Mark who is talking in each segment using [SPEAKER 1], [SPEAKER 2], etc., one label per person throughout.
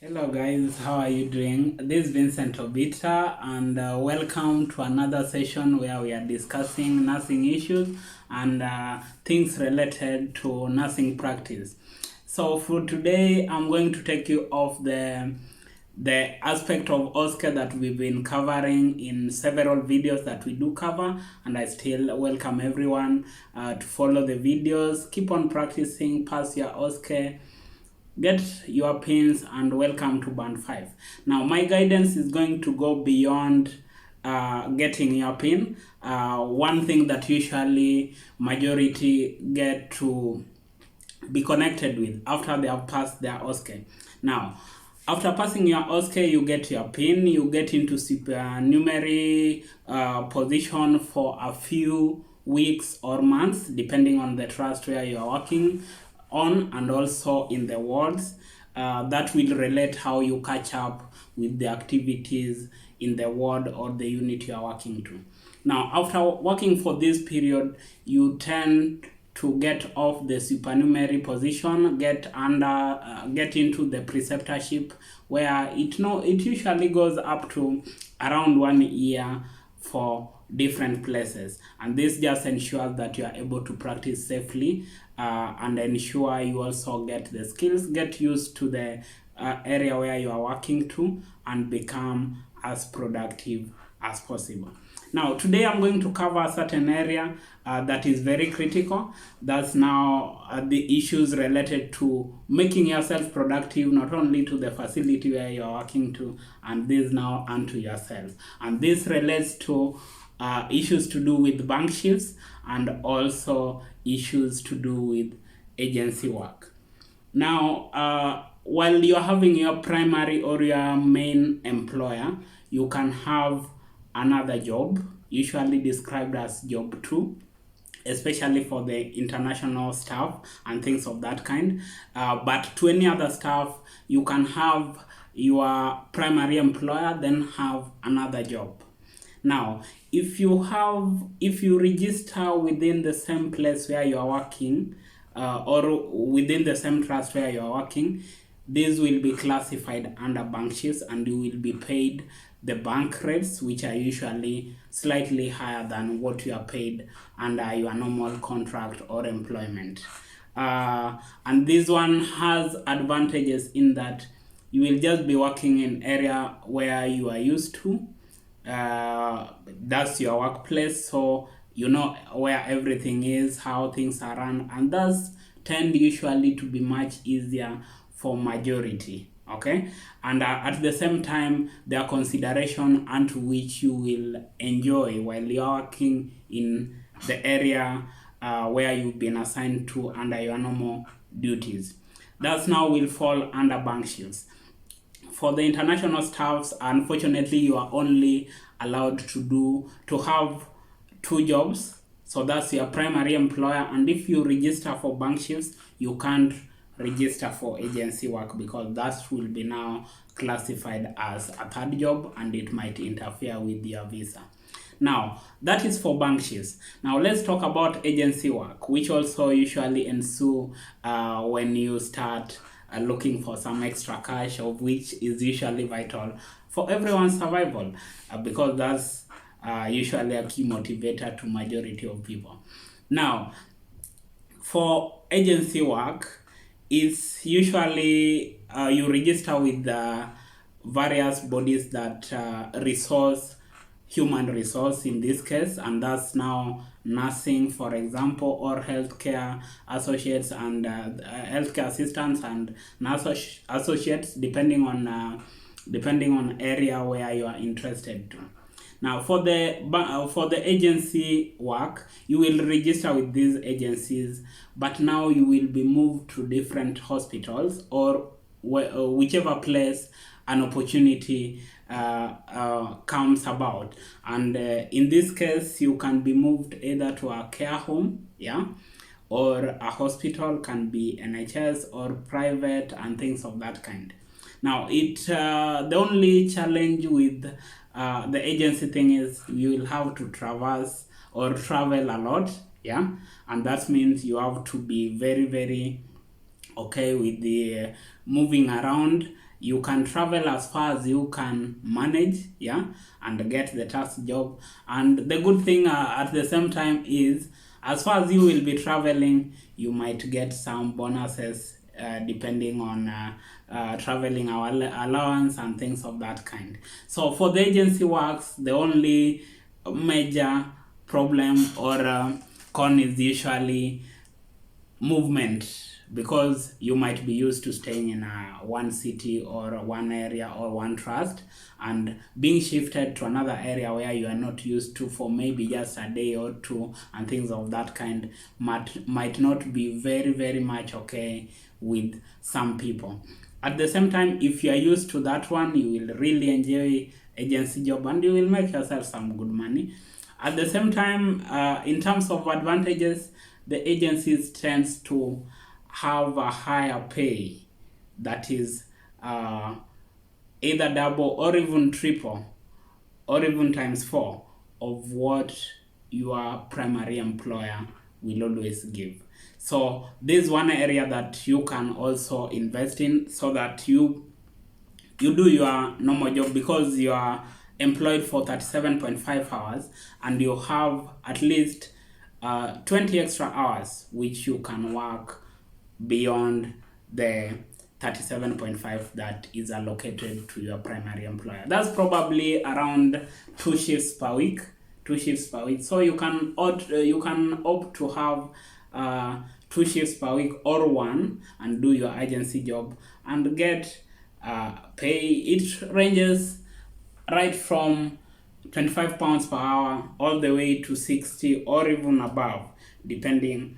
[SPEAKER 1] Hello guys, how are you doing? This is Vincent Obita and welcome to another session where we are discussing nursing issues and things related to nursing practice. So for today, I'm going to take you off the aspect of OSCE that we've been covering in several videos that we do cover, and I still welcome everyone to follow the videos. Keep on practicing, pass your OSCE, get your pins, and welcome to band 5. Now my guidance is going to go beyond getting your pin. One thing that usually majority get to be connected with after they have passed their OSCE. Now after passing your OSCE, you get your pin, you get into supernumerary position for a few weeks or months depending on the trust where you are working on, and also in the wards. That will relate how you catch up with the activities in the ward or the unit you are working to. Now after working for this period, you tend to get off the supernumerary position, get into the preceptorship, where it usually goes up to around 1 year for different places, and this just ensures that you are able to practice safely and ensure you also get the skills, get used to the area where you are working to, and become as productive as possible. Now today I'm going to cover a certain area that is very critical. That's now the issues related to making yourself productive, not only to the facility where you are working to, and this now unto yourself. And this relates to issues to do with bank shifts and also issues to do with agency work. Now while you're having your primary or your main employer, you can have another job, usually described as job 2, especially for the international staff and things of that kind. But to any other staff, you can have your primary employer, then have another job. Now if you register within the same place where you are working, or within the same trust where you are working, this will be classified under bank shifts, and you will be paid the bank rates, which are usually slightly higher than what you are paid under your normal contract or employment. And this one has advantages in that you will just be working in area where you are used to. That's your workplace, so you know where everything is, how things are run, and thus tend usually to be much easier for majority. Okay, and at the same time, there are consideration unto which you will enjoy while you are working in the area where you've been assigned to under your normal duties. That now will fall under bank shifts. For the international staffs, unfortunately, you are only allowed to have 2 jobs. So that's your primary employer, and if you register for bank shifts, you can't register for agency work because that will be now classified as a 3rd job, and it might interfere with your visa. Now that is for bank shifts. Now let's talk about agency work, which also usually ensue when you start looking for some extra cash, of which is usually vital for everyone's survival, because that's usually a key motivator to majority of people. Now for agency work, it's usually you register with the various bodies that resource human resource in this case, and that's now nursing, for example, or healthcare associates and healthcare assistants and nurse associates, depending on area where you are interested to. Now for the agency work, you will register with these agencies, but now you will be moved to different hospitals or whichever place an opportunity comes about. And in this case, you can be moved either to a care home, yeah, or a hospital, can be NHS or private and things of that kind. Now the only challenge with the agency thing is you will have to traverse or travel a lot, yeah, and that means you have to be very, very okay with the moving around you can travel as far as you can manage, yeah, and get the tax job. And the good thing at the same time is, as far as you will be traveling, you might get some bonuses depending on traveling allowance and things of that kind. So for the agency works, the only major problem or con is usually movement, because you might be used to staying in one city or one area or one trust, and being shifted to another area where you are not used to for maybe just a day or two and things of that kind might not be very much okay with some people. At the same time, if you are used to that one, you will really enjoy agency job and you will make yourself some good money. At the same time, in terms of advantages, the agencies tends to have a higher pay that is either double or even triple or even times 4 of what your primary employer will always give. So this is one area that you can also invest in, so that you do your normal job, because you are employed for 37.5 hours and you have at least 20 extra hours which you can work beyond the 37.5 that is allocated to your primary employer. That's probably around 2 shifts per week. So you can opt to have 2 shifts per week or one, and do your agency job and get pay. It ranges right from £25 per hour all the way to 60 or even above, depending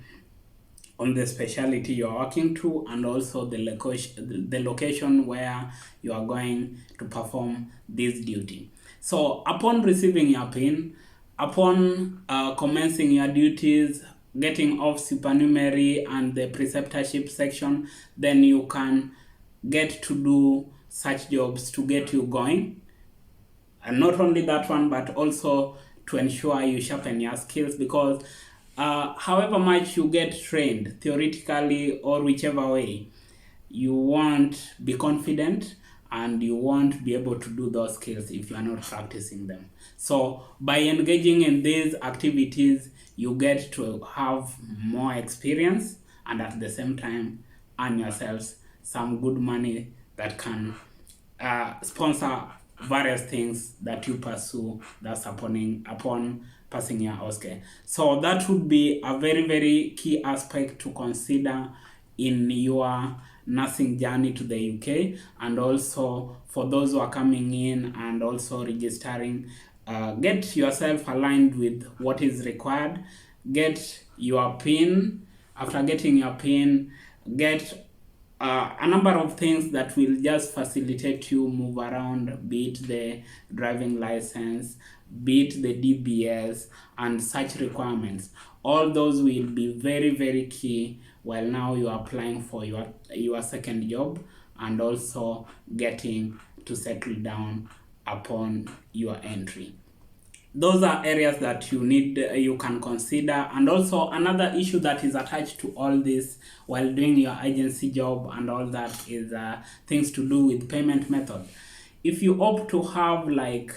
[SPEAKER 1] on the specialty you're working to, and also the location where you are going to perform this duty. So upon receiving your PIN, upon commencing your duties, getting off supernumerary and the preceptorship section, then you can get to do such jobs to get you going. And not only that one, but also to ensure you sharpen your skills, because however much you get trained theoretically or whichever way, you won't be confident and you won't be able to do those skills if you are not practicing them. So by engaging in these activities, you get to have more experience and at the same time earn yourselves some good money that can sponsor various things that you pursue that's upon passing your OSCE. So that would be a very key aspect to consider in your nursing journey to the UK, and also for those who are coming in and also registering. Get yourself aligned with what is required. Get your PIN. After getting your PIN, get a number of things that will just facilitate you move around, be it the driving license, be it the DBS and such requirements. All those will be very key while now you are applying for your second job, and also getting to settle down upon your entry. Those are areas that you can consider. And also another issue that is attached to all this while doing your agency job and all that is things to do with payment method. If you opt to have like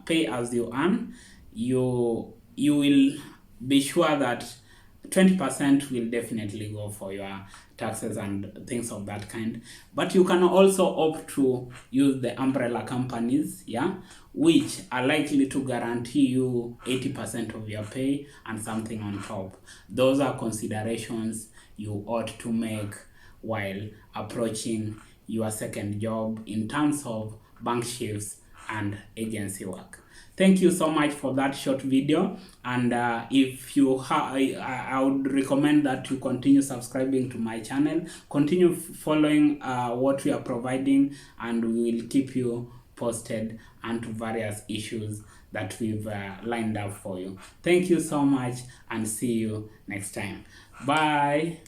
[SPEAKER 1] pay as you earn, you will be sure that 20% will definitely go for your taxes and things of that kind. But you can also opt to use the umbrella companies, yeah, which are likely to guarantee you 80% of your pay and something on top. Those are considerations you ought to make while approaching your second job in terms of bank shifts and agency work. Thank you so much for that short video, and if you I would recommend that you continue subscribing to my channel, continue following what we are providing, and we will keep you posted onto various issues that we've lined up for you. Thank you so much, and see you next time. Bye.